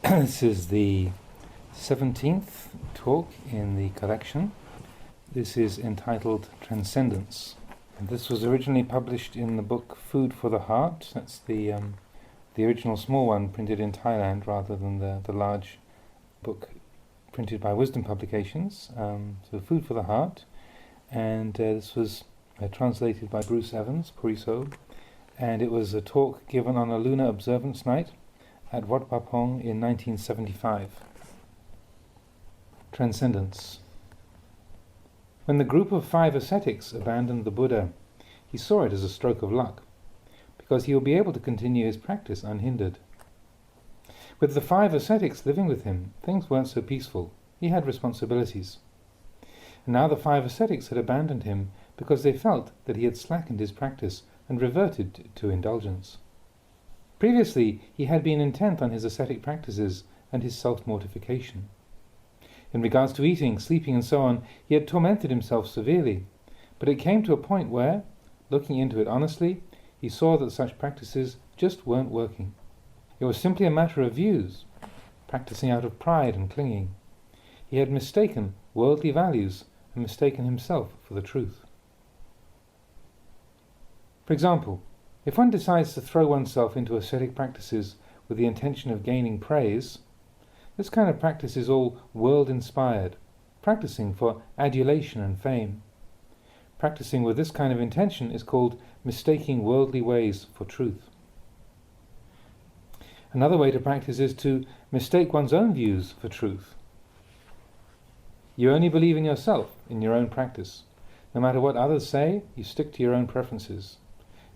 This is the 17th talk in the collection. This is entitled Transcendence. And this was originally published in the book Food for the Heart. That's the original small one printed in Thailand rather than the large book printed by Wisdom Publications. So Food for the Heart. And this was translated by Bruce Evans, Puriso. And it was a talk given on a lunar observance night at Wat Pah Pong in 1975. Transcendence. When the group of 5 ascetics abandoned the Buddha, he saw it as a stroke of luck, because he would be able to continue his practice unhindered. With the 5 ascetics living with him, things weren't so peaceful. He had responsibilities. And now the 5 ascetics had abandoned him because they felt that he had slackened his practice and reverted to indulgence. Previously, he had been intent on his ascetic practices and his self-mortification. In regards to eating, sleeping and so on, he had tormented himself severely, but it came to a point where, looking into it honestly, he saw that such practices just weren't working. It was simply a matter of views, practicing out of pride and clinging. He had mistaken worldly values and mistaken himself for the truth. For example, if one decides to throw oneself into ascetic practices with the intention of gaining praise, this kind of practice is all world-inspired, practicing for adulation and fame. Practicing with this kind of intention is called mistaking worldly ways for truth. Another way to practice is to mistake one's own views for truth. You only believe in yourself, in your own practice. No matter what others say, you stick to your own preferences.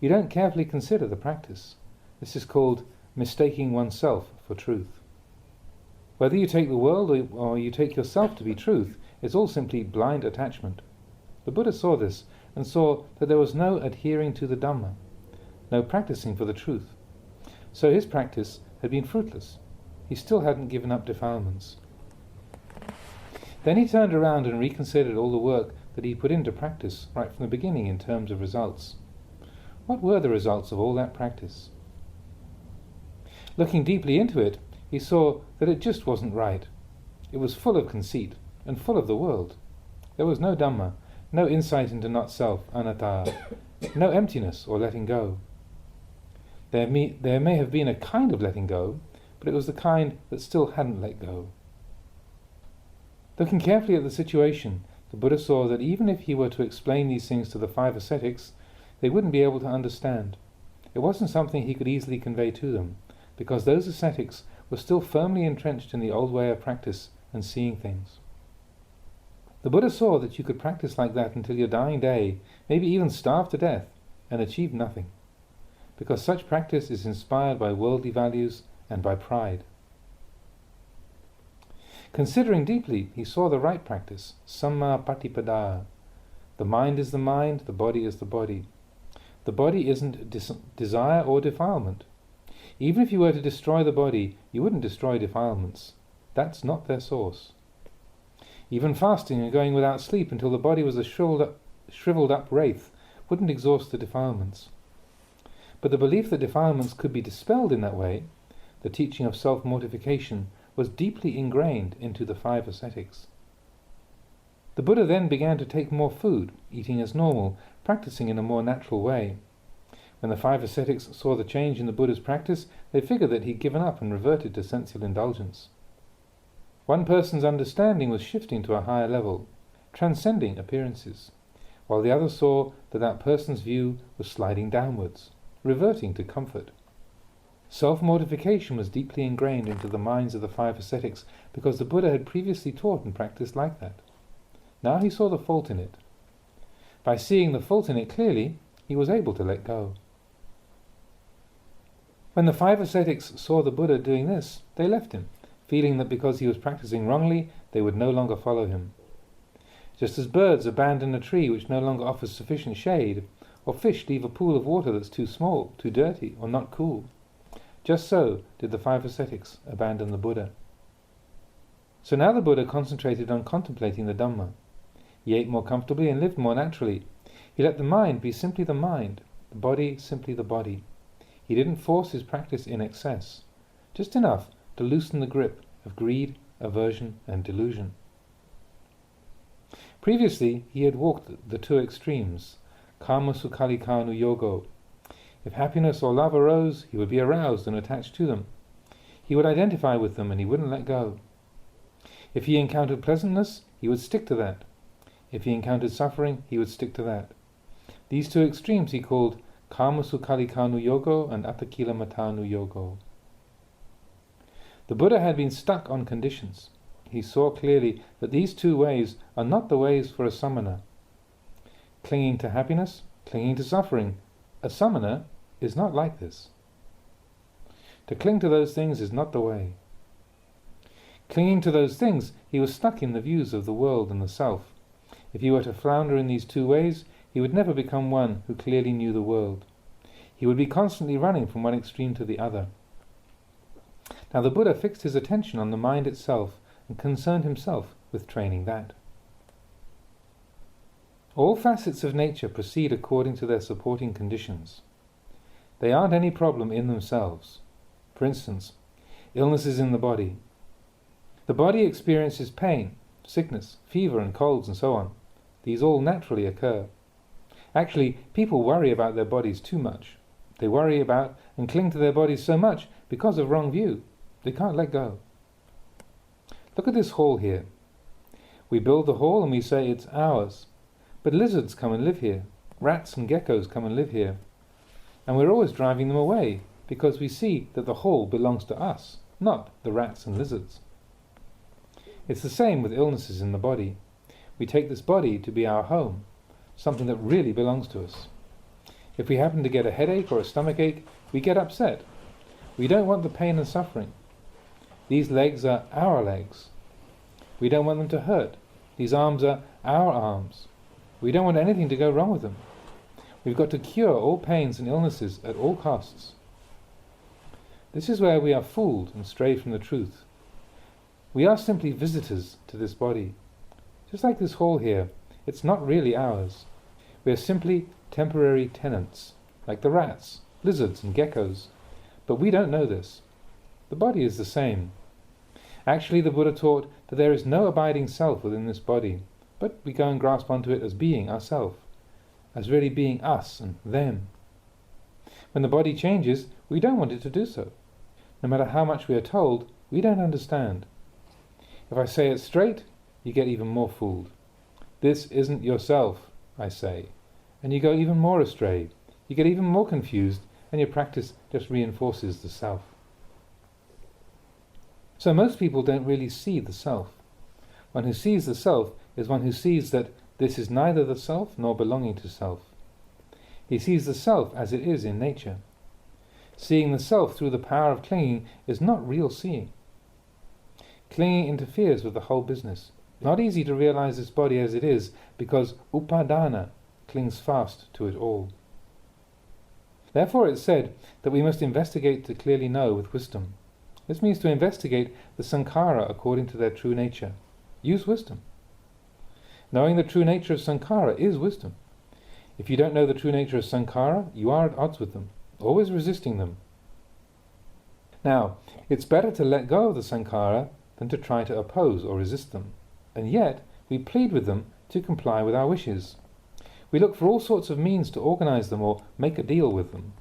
You don't carefully consider the practice. This is called mistaking oneself for truth. Whether you take the world or you take yourself to be truth, it's all simply blind attachment. The Buddha saw this and saw that there was no adhering to the Dhamma, no practicing for the truth. So his practice had been fruitless. He still hadn't given up defilements. Then he turned around and reconsidered all the work that he put into practice right from the beginning in terms of results. What were the results of all that practice? Looking deeply into it, he saw that it just wasn't right. It was full of conceit and full of the world. There was no Dhamma, no insight into not-self, anatta, no emptiness or letting go. There may have been a kind of letting go, but it was the kind that still hadn't let go. Looking carefully at the situation, the Buddha saw that even if he were to explain these things to the 5 ascetics, they wouldn't be able to understand. It wasn't something he could easily convey to them, because those ascetics were still firmly entrenched in the old way of practice and seeing things. The Buddha saw that you could practice like that until your dying day, maybe even starve to death, and achieve nothing, because such practice is inspired by worldly values and by pride. Considering deeply, he saw the right practice, samma patipada. The mind is the mind, the body is the body. The body isn't desire or defilement. Even if you were to destroy the body, you wouldn't destroy defilements. That's not their source. Even fasting and going without sleep until the body was a shriveled up wraith wouldn't exhaust the defilements. But the belief that defilements could be dispelled in that way, the teaching of self-mortification, was deeply ingrained into the 5 ascetics. The Buddha then began to take more food, eating as normal, practicing in a more natural way. When the 5 ascetics saw the change in the Buddha's practice, they figured that he'd given up and reverted to sensual indulgence. One person's understanding was shifting to a higher level, transcending appearances, while the other saw that that person's view was sliding downwards, reverting to comfort. Self-mortification was deeply ingrained into the minds of the 5 ascetics because the Buddha had previously taught and practiced like that. Now he saw the fault in it. By seeing the fault in it clearly, he was able to let go. When the 5 ascetics saw the Buddha doing this, they left him, feeling that because he was practicing wrongly, they would no longer follow him. Just as birds abandon a tree which no longer offers sufficient shade, or fish leave a pool of water that's too small, too dirty, or not cool, just so did the 5 ascetics abandon the Buddha. So now the Buddha concentrated on contemplating the Dhamma. He ate more comfortably and lived more naturally. He let the mind be simply the mind, the body simply the body. He didn't force his practice in excess, just enough to loosen the grip of greed, aversion and delusion. Previously, he had walked the two extremes, kama sukhalikanu yogo. If happiness or love arose, he would be aroused and attached to them. He would identify with them and he wouldn't let go. If he encountered pleasantness, he would stick to that. If he encountered suffering, he would stick to that. These two extremes he called kama sukhalikanu yogo and atakila matanu yogo. The Buddha had been stuck on conditions. He saw clearly that these two ways are not the ways for a samana. Clinging to happiness, clinging to suffering. A samana is not like this. To cling to those things is not the way. Clinging to those things, he was stuck in the views of the world and the self. If he were to flounder in these two ways, he would never become one who clearly knew the world. He would be constantly running from one extreme to the other. Now the Buddha fixed his attention on the mind itself and concerned himself with training that. All facets of nature proceed according to their supporting conditions. They aren't any problem in themselves. For instance, illnesses in the body. The body experiences pain, sickness, fever and colds and so on. These all naturally occur. Actually, people worry about their bodies too much. They worry about and cling to their bodies so much because of wrong view. They can't let go. Look at this hall here. We build the hall and we say it's ours. But lizards come and live here. Rats and geckos come and live here. And we're always driving them away because we see that the hall belongs to us, not the rats and lizards. It's the same with illnesses in the body. We take this body to be our home, something that really belongs to us. If we happen to get a headache or a stomachache, we get upset. We don't want the pain and suffering. These legs are our legs. We don't want them to hurt. These arms are our arms. We don't want anything to go wrong with them. We've got to cure all pains and illnesses at all costs. This is where we are fooled and stray from the truth. We are simply visitors to this body. Just like this hall here, it's not really ours. We are simply temporary tenants, like the rats, lizards and geckos. But we don't know this. The body is the same. Actually, the Buddha taught that there is no abiding self within this body, but we go and grasp onto it as being ourself, as really being us and them. When the body changes, we don't want it to do so. No matter how much we are told, we don't understand. If I say it straight, you get even more fooled. This isn't yourself, I say, and you go even more astray. You get even more confused, and your practice just reinforces the self. So most people don't really see the self. One who sees the self is one who sees that this is neither the self nor belonging to self. He sees the self as it is in nature. Seeing the self through the power of clinging is not real seeing. Clinging interferes with the whole business. Not easy to realize this body as it is because upadana clings fast to it all. Therefore it's said that we must investigate to clearly know with wisdom. This means to investigate the sankhara according to their true nature. Use wisdom. Knowing the true nature of sankhara is wisdom. If you don't know the true nature of sankhara, you are at odds with them, always resisting them. Now, it's better to let go of the sankhara than to try to oppose or resist them. And yet, we plead with them to comply with our wishes. We look for all sorts of means to organize them or make a deal with them.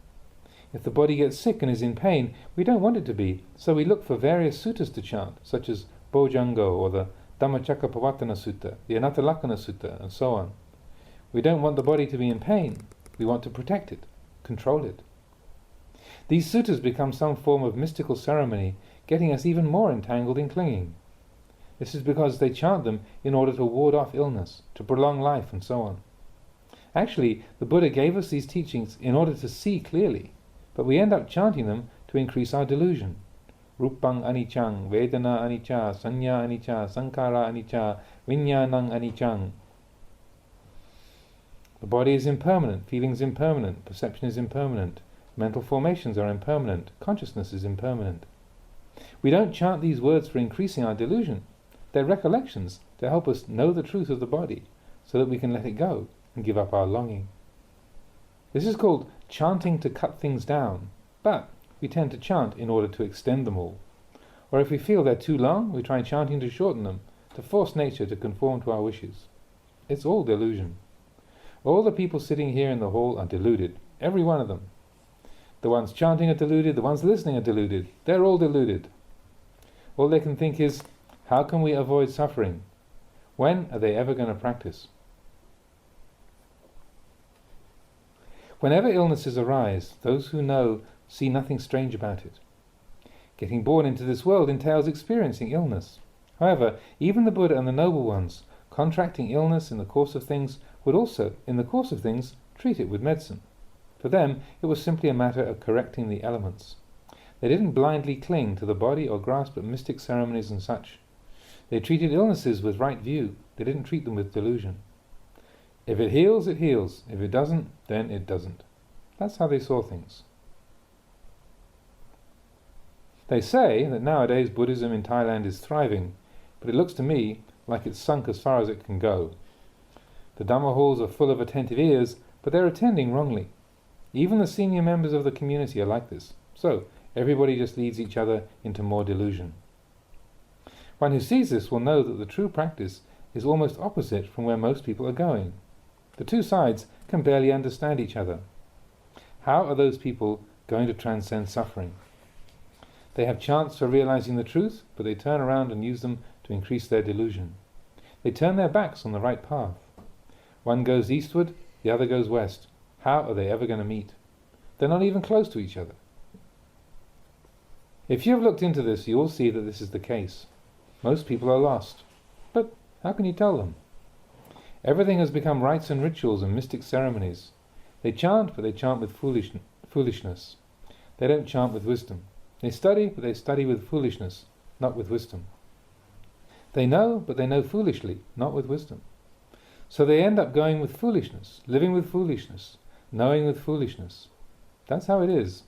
If the body gets sick and is in pain, we don't want it to be, so we look for various suttas to chant, such as Bhojango or the Dhammacakkappavattana Sutta, the Anattalakkana Sutta, and so on. We don't want the body to be in pain. We want to protect it, control it. These suttas become some form of mystical ceremony, getting us even more entangled in clinging. This is because they chant them in order to ward off illness, to prolong life, and so on. Actually, the Buddha gave us these teachings in order to see clearly, but we end up chanting them to increase our delusion. Rupang anicang, Vedana anicca, Sanya anicca, Sankhara anicca, Viññāṇaṃ aniccaṃ. The body is impermanent, feelings impermanent, perception is impermanent, mental formations are impermanent, consciousness is impermanent. We don't chant these words for increasing our delusion. They're recollections to help us know the truth of the body, so that we can let it go and give up our longing. This is called chanting to cut things down, but we tend to chant in order to extend them all. Or if we feel they're too long, we try chanting to shorten them, to force nature to conform to our wishes. It's all delusion. All the people sitting here in the hall are deluded, every one of them. The ones chanting are deluded, the ones listening are deluded. They're all deluded. All they can think is, how can we avoid suffering? When are they ever going to practice? Whenever illnesses arise, those who know see nothing strange about it. Getting born into this world entails experiencing illness. However, even the Buddha and the noble ones, contracting illness in the course of things, would also, in the course of things, treat it with medicine. For them, it was simply a matter of correcting the elements. They didn't blindly cling to the body or grasp at mystic ceremonies and such. They treated illnesses with right view. They didn't treat them with delusion. If it heals, it heals. If it doesn't, then it doesn't. That's how they saw things. They say that nowadays Buddhism in Thailand is thriving, but it looks to me like it's sunk as far as it can go. The Dhamma halls are full of attentive ears, but they're attending wrongly. Even the senior members of the community are like this. So, everybody just leads each other into more delusion. One who sees this will know that the true practice is almost opposite from where most people are going. The two sides can barely understand each other. How are those people going to transcend suffering? They have chants for realizing the truth, but they turn around and use them to increase their delusion. They turn their backs on the right path. One goes eastward, the other goes west. How are they ever going to meet? They're not even close to each other. If you have looked into this, you will see that this is the case. Most people are lost. But how can you tell them? Everything has become rites and rituals and mystic ceremonies. They chant, but they chant with foolishness. They don't chant with wisdom. They study, but they study with foolishness, not with wisdom. They know, but they know foolishly, not with wisdom. So they end up going with foolishness, living with foolishness, knowing with foolishness. That's how it is.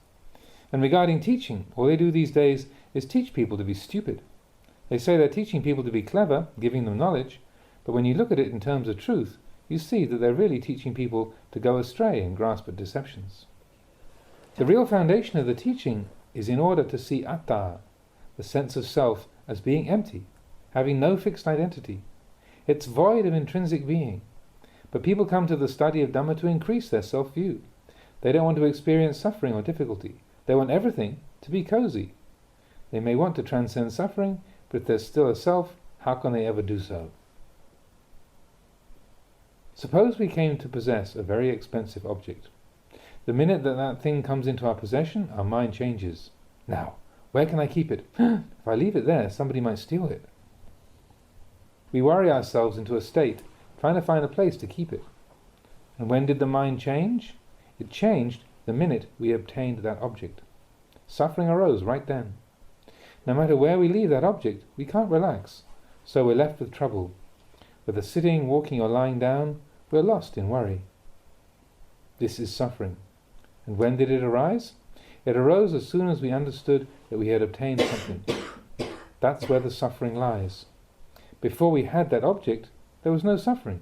And regarding teaching, all they do these days is teach people to be stupid. They say they're teaching people to be clever, giving them knowledge, but when you look at it in terms of truth, you see that they're really teaching people to go astray and grasp at deceptions. The real foundation of the teaching is in order to see atta, the sense of self, as being empty, having no fixed identity. It's void of intrinsic being. But people come to the study of Dhamma to increase their self-view. They don't want to experience suffering or difficulty. They want everything to be cozy. They may want to transcend suffering, but if there's still a self, how can they ever do so? Suppose we came to possess a very expensive object. The minute that that thing comes into our possession, our mind changes. Now, where can I keep it? If I leave it there, somebody might steal it. We worry ourselves into a state, trying to find a place to keep it. And when did the mind change? It changed the minute we obtained that object. Suffering arose right then. No matter where we leave that object, we can't relax, so we're left with trouble. Whether sitting, walking, or lying down, we're lost in worry. This is suffering. And when did it arise? It arose as soon as we understood that we had obtained something. That's where the suffering lies. Before we had that object, there was no suffering.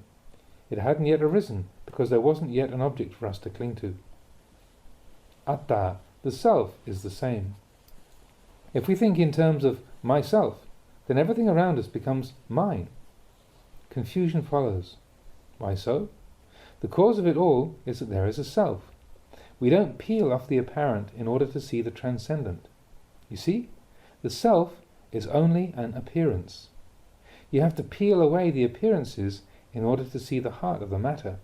It hadn't yet arisen, because there wasn't yet an object for us to cling to. Atta, the self, is the same. If we think in terms of myself, then everything around us becomes mine. Confusion follows. Why so? The cause of it all is that there is a self. We don't peel off the apparent in order to see the transcendent. You see, the self is only an appearance. You have to peel away the appearances in order to see the heart of the matter,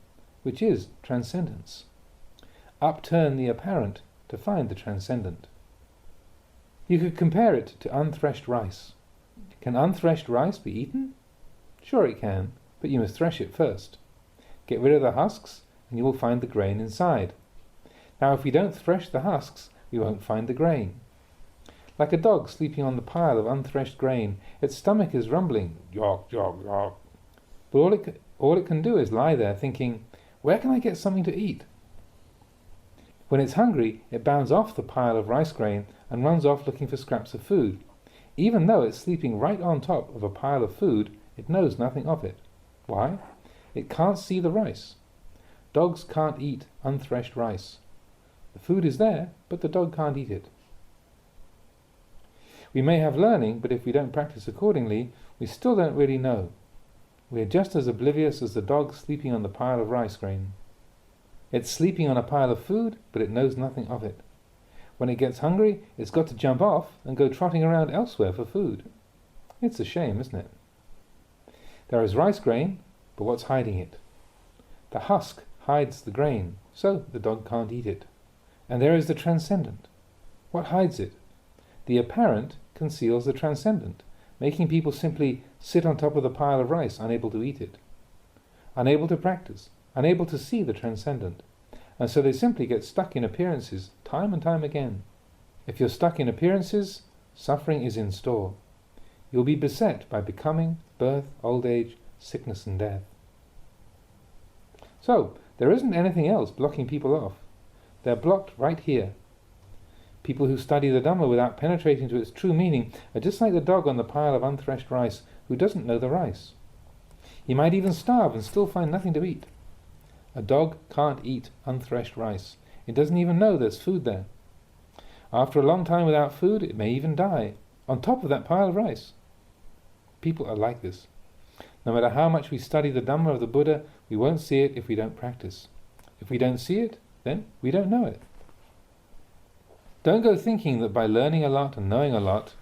which is transcendence. Upturn the apparent to find the transcendent. You could compare it to unthreshed rice. Can unthreshed rice be eaten? Sure it can, but you must thresh it first. Get rid of the husks, and you will find the grain inside. Now if we don't thresh the husks, we won't find the grain. Like a dog sleeping on the pile of unthreshed grain, its stomach is rumbling, yawk, yawk, yawk. But all it can do is lie there thinking, where can I get something to eat? When it's hungry, it bounds off the pile of rice grain and runs off looking for scraps of food. Even though it's sleeping right on top of a pile of food, it knows nothing of it. Why? It can't see the rice. Dogs can't eat unthreshed rice. The food is there, but the dog can't eat it. We may have learning, but if we don't practice accordingly, we still don't really know. We are just as oblivious as the dog sleeping on the pile of rice grain. It's sleeping on a pile of food, but it knows nothing of it. When it gets hungry, it's got to jump off and go trotting around elsewhere for food. It's a shame, isn't it? There is rice grain, but what's hiding it? The husk hides the grain, so the dog can't eat it. And there is the transcendent. What hides it? The apparent conceals the transcendent, making people simply sit on top of the pile of rice, unable to eat it, unable to practice, unable to see the transcendent. And so they simply get stuck in appearances time and time again. If you're stuck in appearances, suffering is in store. You'll be beset by becoming, birth, old age, sickness and death. So, there isn't anything else blocking people off. They're blocked right here. People who study the Dhamma without penetrating to its true meaning are just like the dog on the pile of unthreshed rice who doesn't know the rice. He might even starve and still find nothing to eat. A dog can't eat unthreshed rice. It doesn't even know there's food there. After a long time without food, it may even die, on top of that pile of rice. People are like this. No matter how much we study the Dhamma of the Buddha, we won't see it if we don't practice. If we don't see it, then we don't know it. Don't go thinking that by learning a lot and knowing a lot,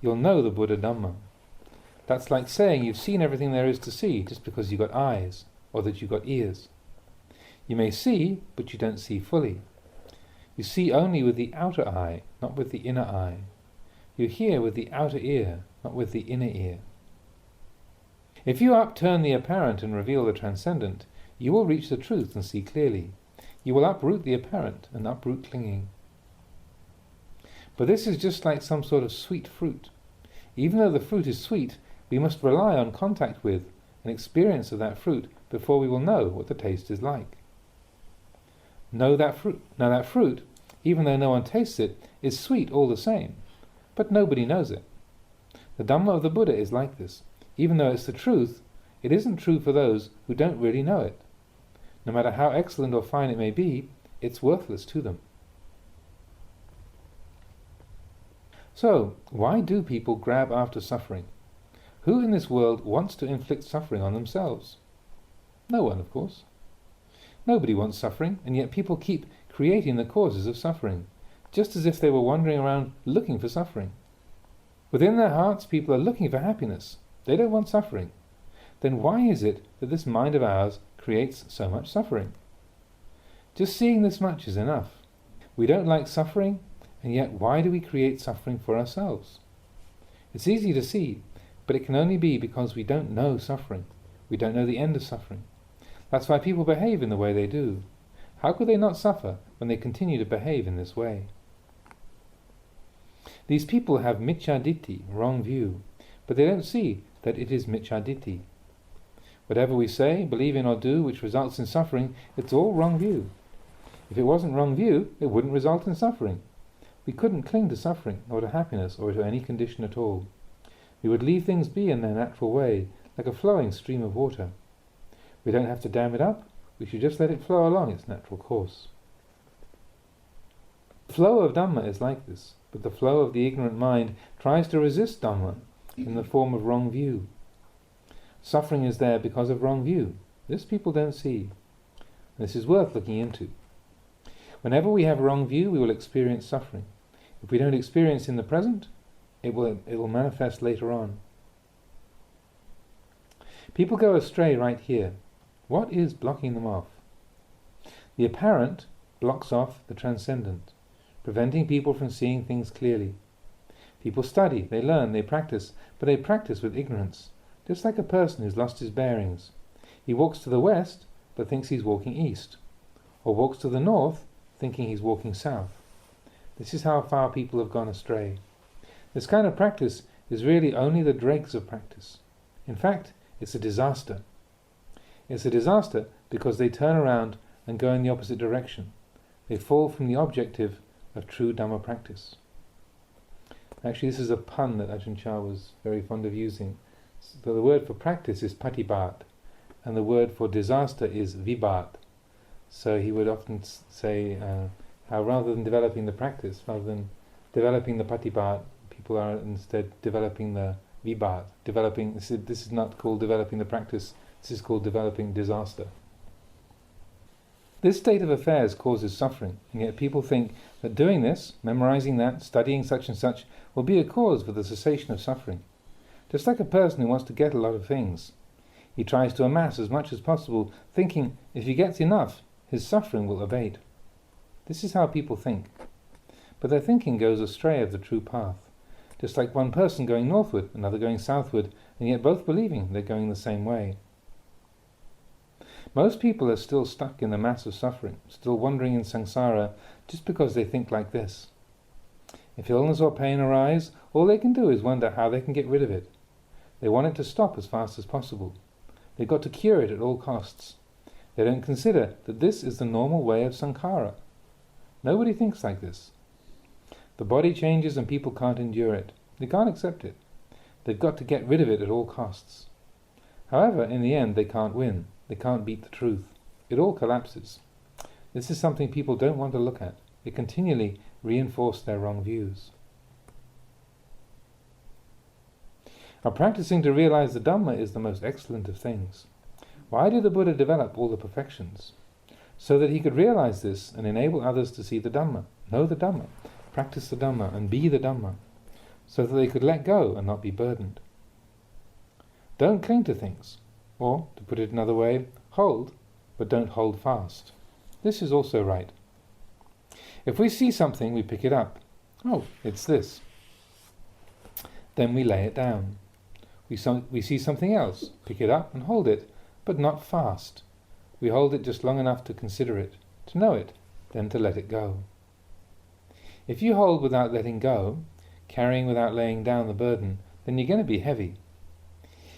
you'll know the Buddha Dhamma. That's like saying you've seen everything there is to see just because you've got eyes, or that you've got ears. You may see, but you don't see fully. You see only with the outer eye, not with the inner eye. You hear with the outer ear, not with the inner ear. If you upturn the apparent and reveal the transcendent, you will reach the truth and see clearly. You will uproot the apparent and uproot clinging. But this is just like some sort of sweet fruit. Even though the fruit is sweet, we must rely on contact with and experience of that fruit before we will know what the taste is like. Now that fruit, even though no one tastes it, is sweet all the same, but nobody knows it. The Dhamma of the Buddha is like this. Even though it's the truth, it isn't true for those who don't really know it. No matter how excellent or fine it may be, it's worthless to them. So, why do people grab after suffering? Who in this world wants to inflict suffering on themselves? No one, of course. Nobody wants suffering, and yet people keep creating the causes of suffering, just as if they were wandering around looking for suffering. Within their hearts, people are looking for happiness. They don't want suffering. Then why is it that this mind of ours creates so much suffering? Just seeing this much is enough. We don't like suffering, and yet why do we create suffering for ourselves? It's easy to see, but it can only be because we don't know suffering. We don't know the end of suffering. That's why people behave in the way they do. How could they not suffer when they continue to behave in this way? These people have micchaditthi, wrong view, but they don't see that it is micchaditthi. Whatever we say, believe in or do which results in suffering, it's all wrong view. If it wasn't wrong view, it wouldn't result in suffering. We couldn't cling to suffering, or to happiness, or to any condition at all. We would leave things be in their natural way, like a flowing stream of water. We don't have to dam it up, we should just let it flow along its natural course. The flow of Dhamma is like this, but the flow of the ignorant mind tries to resist Dhamma in the form of wrong view. Suffering is there because of wrong view. This people don't see. This is worth looking into. Whenever we have wrong view, we will experience suffering. If we don't experience in the present, it will manifest later on. People go astray right here. What is blocking them off? The apparent blocks off the transcendent, preventing people from seeing things clearly. People study, they learn, they practice, but they practice with ignorance, just like a person who's lost his bearings. He walks to the west, but thinks he's walking east, or walks to the north, thinking he's walking south. This is how far people have gone astray. This kind of practice is really only the dregs of practice. In fact, it's a disaster. It's a disaster because they turn around and go in the opposite direction. They fall from the objective of true Dhamma practice. Actually, this is a pun that Ajahn Chah was very fond of using. So the word for practice is patibat, and the word for disaster is vibat. So he would often say how rather than developing the practice, rather than developing the patibat, People are instead developing the vibhat, developing, this is not called developing the practice, this is called developing disaster. This state of affairs causes suffering, and yet people think that doing this, memorizing that, studying such and such, will be a cause for the cessation of suffering. Just like a person who wants to get a lot of things. He tries to amass as much as possible, thinking if he gets enough, his suffering will abate. This is how people think. But their thinking goes astray of the true path. Just like one person going northward, another going southward, and yet both believing they're going the same way. Most people are still stuck in the mass of suffering, still wandering in samsara, just because they think like this. If illness or pain arise, all they can do is wonder how they can get rid of it. They want it to stop as fast as possible. They've got to cure it at all costs. They don't consider that this is the normal way of sankhara. Nobody thinks like this. The body changes and people can't endure it. They can't accept it. They've got to get rid of it at all costs. However, in the end, they can't win. They can't beat the truth. It all collapses. This is something people don't want to look at. They continually reinforce their wrong views. Now, practicing to realize the Dhamma is the most excellent of things. Why did the Buddha develop all the perfections? So that he could realize this and enable others to see the Dhamma, know the Dhamma, practice the Dhamma and be the Dhamma, so that they could let go and not be burdened. Don't cling to things, or, to put it another way, hold, but don't hold fast. This is also right. If we see something, we pick it up. Oh, it's this. Then we lay it down. We see something else, pick it up and hold it, but not fast. We hold it just long enough to consider it, to know it, then to let it go. If you hold without letting go, carrying without laying down the burden, then you're going to be heavy.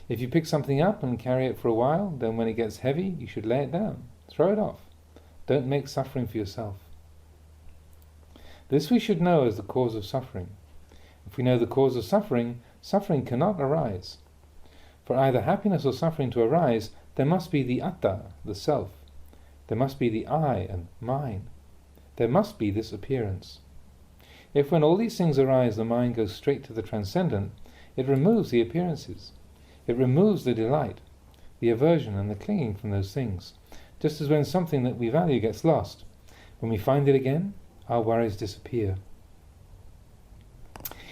If you pick something up and carry it for a while, then when it gets heavy, you should lay it down, throw it off. Don't make suffering for yourself. This we should know as the cause of suffering. If we know the cause of suffering, suffering cannot arise. For either happiness or suffering to arise, there must be the atta, the self. There must be the I and mine. There must be this appearance. If when all these things arise, the mind goes straight to the transcendent, it removes the appearances. It removes the delight, the aversion and the clinging from those things. Just as when something that we value gets lost, when we find it again, our worries disappear.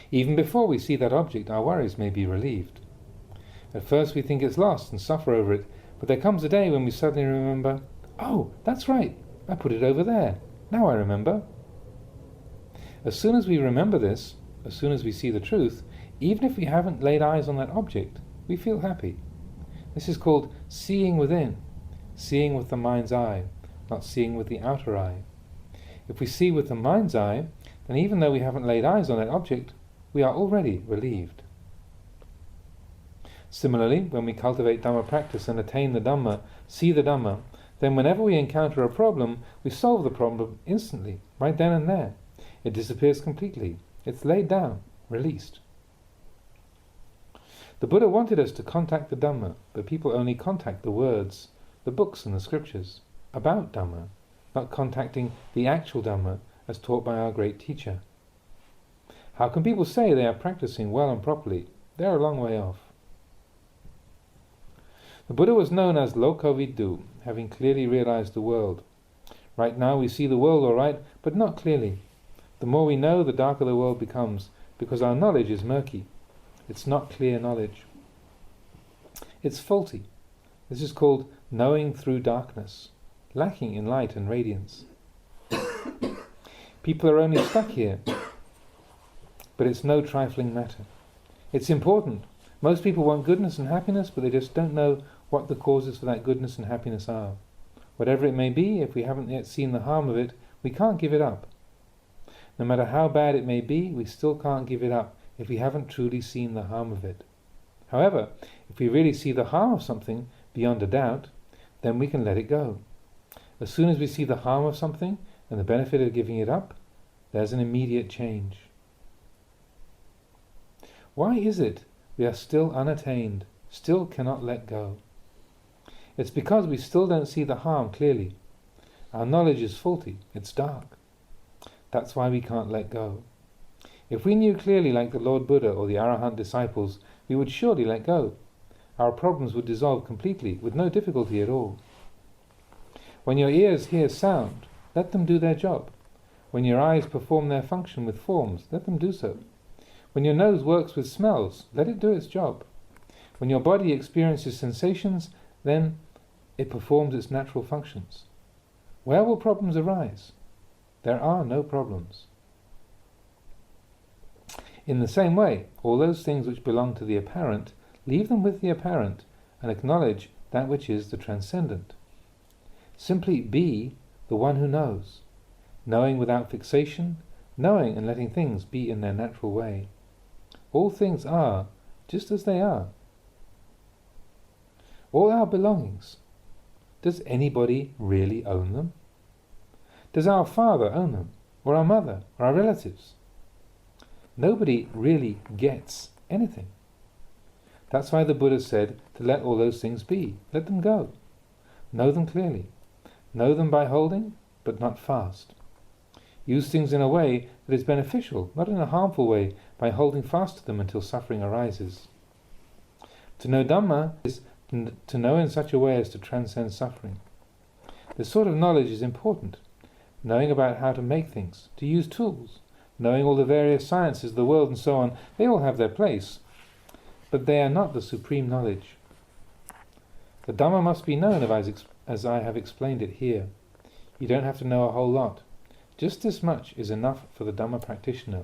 Even before we see that object, our worries may be relieved. At first we think it's lost and suffer over it, but there comes a day when we suddenly remember, oh, that's right, I put it over there, now I remember. As soon as we remember this, as soon as we see the truth, even if we haven't laid eyes on that object, we feel happy. This is called seeing within, seeing with the mind's eye, not seeing with the outer eye. If we see with the mind's eye, then even though we haven't laid eyes on that object, we are already relieved. Similarly, when we cultivate Dhamma practice and attain the Dhamma, see the Dhamma, then whenever we encounter a problem, we solve the problem instantly, right then and there. It disappears completely. It's laid down, released. The Buddha wanted us to contact the Dhamma, but people only contact the words, the books and the scriptures, about Dhamma, not contacting the actual Dhamma as taught by our great teacher. How can people say they are practicing well and properly? They are a long way off. The Buddha was known as Lokaviddu, having clearly realized the world. Right now we see the world all right, but not clearly. The more we know, the darker the world becomes, because our knowledge is murky. It's not clear knowledge. It's faulty. This is called knowing through darkness, lacking in light and radiance. People are only stuck here, but it's no trifling matter. It's important. Most people want goodness and happiness, but they just don't know what the causes for that goodness and happiness are. Whatever it may be, if we haven't yet seen the harm of it, we can't give it up. No matter how bad it may be, we still can't give it up if we haven't truly seen the harm of it. However, if we really see the harm of something beyond a doubt, then we can let it go. As soon as we see the harm of something and the benefit of giving it up, there's an immediate change. Why is it we are still unattained, still cannot let go? It's because we still don't see the harm clearly. Our knowledge is faulty, it's dark. That's why we can't let go. If we knew clearly like the Lord Buddha or the Arahant disciples, we would surely let go. Our problems would dissolve completely, with no difficulty at all. When your ears hear sound, let them do their job. When your eyes perform their function with forms, let them do so. When your nose works with smells, let it do its job. When your body experiences sensations, then it performs its natural functions. Where will problems arise? There are no problems. In the same way, all those things which belong to the apparent, leave them with the apparent and acknowledge that which is the transcendent. Simply be the one who knows, knowing without fixation, knowing and letting things be in their natural way. All things are just as they are. All our belongings, does anybody really own them? Does our father own them, or our mother, or our relatives? Nobody really gets anything. That's why the Buddha said to let all those things be. Let them go. Know them clearly. Know them by holding, but not fast. Use things in a way that is beneficial, not in a harmful way, by holding fast to them until suffering arises. To know Dhamma is to know in such a way as to transcend suffering. This sort of knowledge is important. Knowing about how to make things, to use tools, knowing all the various sciences of the world and so on, they all have their place. But they are not the supreme knowledge. The Dhamma must be known as I have explained it here. You don't have to know a whole lot. Just this much is enough for the Dhamma practitioner,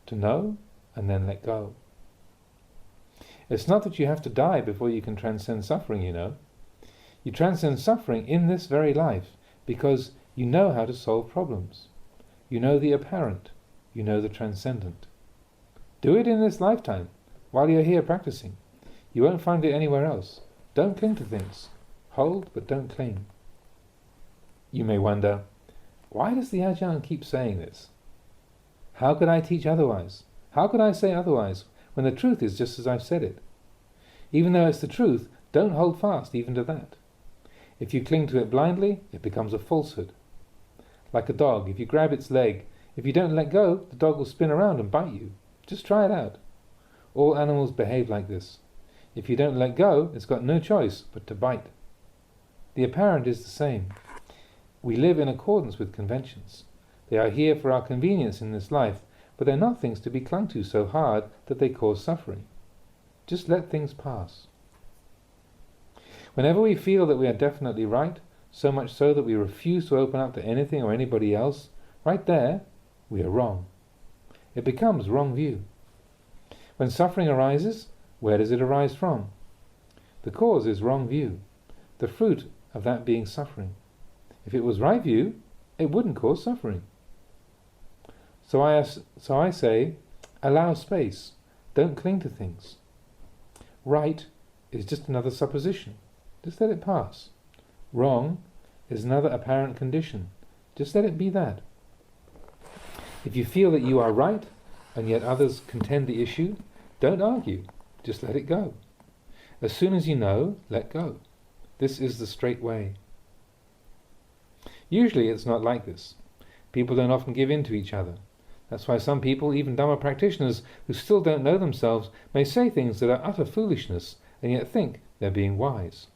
to know and then let go. It's not that you have to die before you can transcend suffering, you know. You transcend suffering in this very life because you know how to solve problems. You know the apparent. You know the transcendent. Do it in this lifetime, while you're here practicing. You won't find it anywhere else. Don't cling to things. Hold, but don't cling. You may wonder, why does the Ajahn keep saying this? How could I teach otherwise? How could I say otherwise, when the truth is just as I've said it? Even though it's the truth, don't hold fast even to that. If you cling to it blindly, it becomes a falsehood. Like a dog, if you grab its leg, if you don't let go, the dog will spin around and bite you. Just try it out. All animals behave like this. If you don't let go, it's got no choice but to bite. The apparent is the same. We live in accordance with conventions. They are here for our convenience in this life, but they're not things to be clung to so hard that they cause suffering. Just let things pass. Whenever we feel that we are definitely right, so much so that we refuse to open up to anything or anybody else, right there, we are wrong. It becomes wrong view. When suffering arises, where does it arise from? The cause is wrong view, the fruit of that being suffering. If it was right view, it wouldn't cause suffering. So I say, allow space, don't cling to things. Right is just another supposition, just let it pass. Wrong is another apparent condition, just let it be that. If you feel that you are right, and yet others contend the issue, don't argue, just let it go. As soon as you know, let go. This is the straight way. Usually it's not like this. People don't often give in to each other. That's why some people, even Dhamma practitioners who still don't know themselves, may say things that are utter foolishness and yet think they're being wise.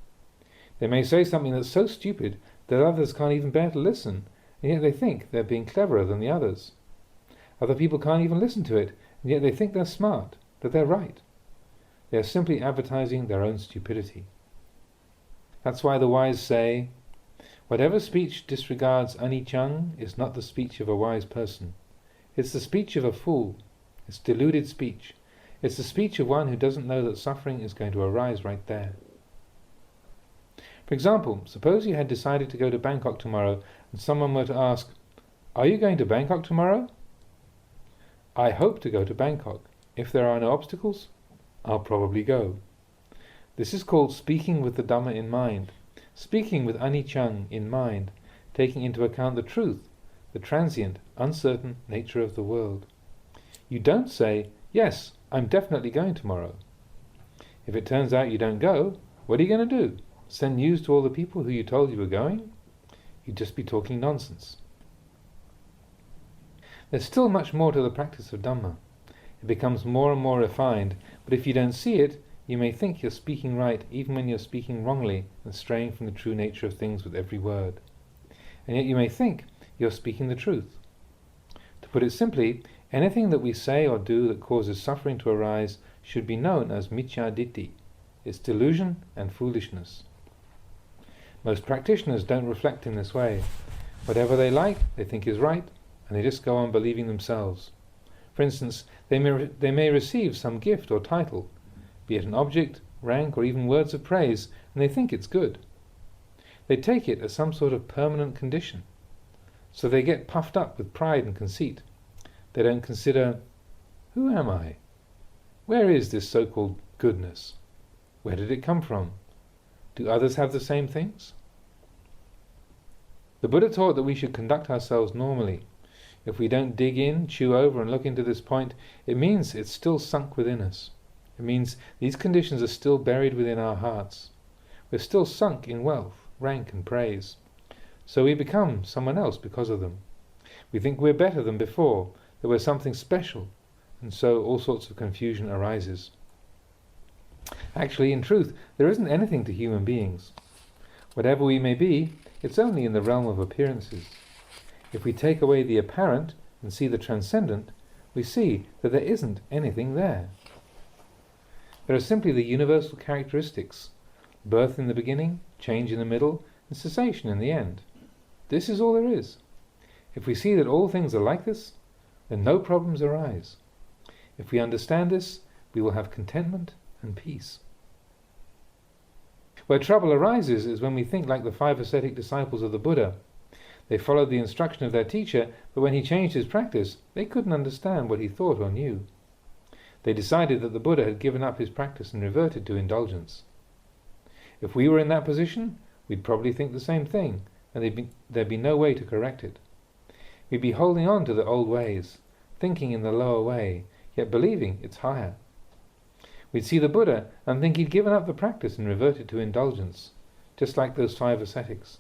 They may say something that's so stupid that others can't even bear to listen, and yet they think they're being cleverer than the others. Other people can't even listen to it, and yet they think they're smart, that they're right. They are simply advertising their own stupidity. That's why the wise say, whatever speech disregards anicca is not the speech of a wise person. It's the speech of a fool. It's deluded speech. It's the speech of one who doesn't know that suffering is going to arise right there. For example, suppose you had decided to go to Bangkok tomorrow and someone were to ask, are you going to Bangkok tomorrow? I hope to go to Bangkok. If there are no obstacles, I'll probably go. This is called speaking with the Dhamma in mind, speaking with anicca in mind, taking into account the truth, the transient, uncertain nature of the world. You don't say, yes, I'm definitely going tomorrow. If it turns out you don't go, what are you going to do? Send news to all the people who you told you were going? You'd just be talking nonsense. There's still much more to the practice of Dhamma. It becomes more and more refined, but if you don't see it, you may think you're speaking right even when you're speaking wrongly and straying from the true nature of things with every word. And yet you may think you're speaking the truth. To put it simply, anything that we say or do that causes suffering to arise should be known as micchā ditthi. It's delusion and foolishness. Most practitioners don't reflect in this way. Whatever they like, they think is right, and they just go on believing themselves. For instance, they may receive some gift or title, be it an object, rank, or even words of praise, and they think it's good. They take it as some sort of permanent condition. So they get puffed up with pride and conceit. They don't consider, who am I? Where is this so-called goodness? Where did it come from? Do others have the same things? The Buddha taught that we should conduct ourselves normally. If we don't dig in, chew over, and look into this point, it means it's still sunk within us. It means these conditions are still buried within our hearts. We're still sunk in wealth, rank, and praise. So we become someone else because of them. We think we're better than before, that we're something special, and so all sorts of confusion arises. Actually, in truth, there isn't anything to human beings. Whatever we may be, it's only in the realm of appearances. If we take away the apparent and see the transcendent, we see that there isn't anything there. There are simply the universal characteristics: birth in the beginning, change in the middle, and cessation in the end. This is all there is. If we see that all things are like this, then no problems arise. If we understand this, we will have contentment and peace. Where trouble arises is when we think like the 5 ascetic disciples of the Buddha. They followed the instruction of their teacher, but when he changed his practice, they couldn't understand what he thought or knew. They decided that the Buddha had given up his practice and reverted to indulgence. If we were in that position, we'd probably think the same thing, and there'd be no way to correct it. We'd be holding on to the old ways, thinking in the lower way, yet believing it's higher. We'd see the Buddha and think he'd given up the practice and reverted to indulgence, just like those 5 ascetics.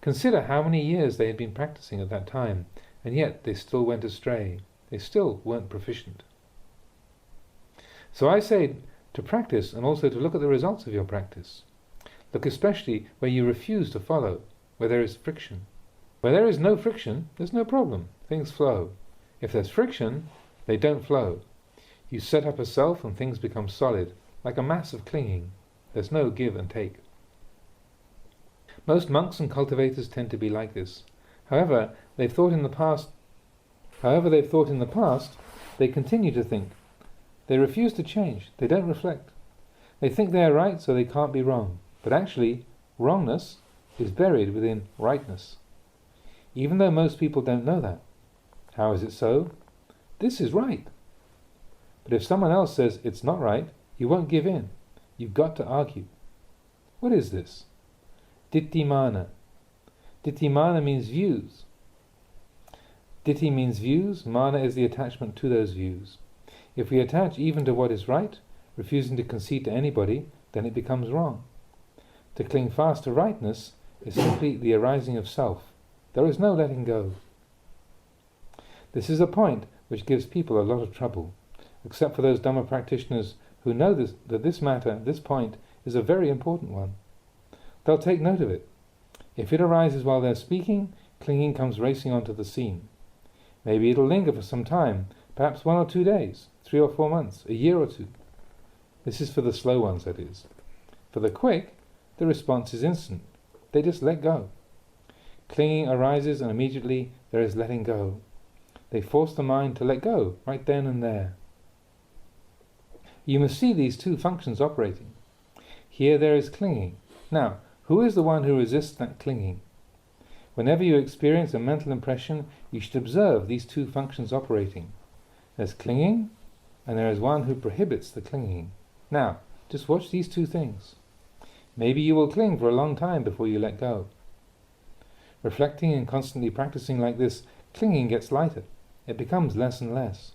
Consider how many years they had been practicing at that time, and yet they still went astray. They still weren't proficient. So I say to practice, and also to look at the results of your practice. Look especially where you refuse to follow, where there is friction. Where there is no friction, there's no problem. Things flow. If there's friction, they don't flow. You set up a self and things become solid, like a mass of clinging. There's no give and take. Most monks and cultivators tend to be like this. However, they've thought in the past, they continue to think. They refuse to change. They don't reflect. They think they are right, so they can't be wrong. But actually, wrongness is buried within rightness. Even though most people don't know that. How is it so? This is right. But if someone else says it's not right, you won't give in. You've got to argue. What is this? Ditthimana. Ditthimana means views. Ditti means views, mana is the attachment to those views. If we attach even to what is right, refusing to concede to anybody, then it becomes wrong. To cling fast to rightness is simply the arising of self. There is no letting go. This is a point which gives people a lot of trouble, except for those Dhamma practitioners who know that this point, is a very important one. They'll take note of it. If it arises while they're speaking, clinging comes racing onto the scene. Maybe it'll linger for some time, perhaps 1 or 2 days, 3 or 4 months, a year or 2. This is for the slow ones, that is. For the quick, the response is instant. They just let go. Clinging arises and immediately there is letting go. They force the mind to let go, right then and there. You must see these 2 functions operating. Here there is clinging. Now, who is the one who resists that clinging? Whenever you experience a mental impression, you should observe these 2 functions operating. There's clinging, and there is one who prohibits the clinging. Now, just watch these 2 things. Maybe you will cling for a long time before you let go. Reflecting and constantly practicing like this, clinging gets lighter. It becomes less and less.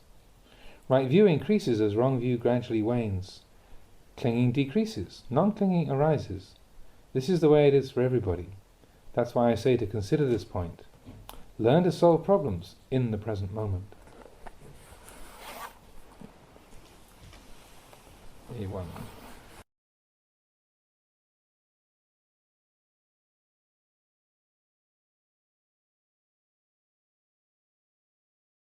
Right view increases as wrong view gradually wanes. Clinging decreases. Non-clinging arises. This is the way it is for everybody. That's why I say to consider this point. Learn to solve problems in the present moment. A1.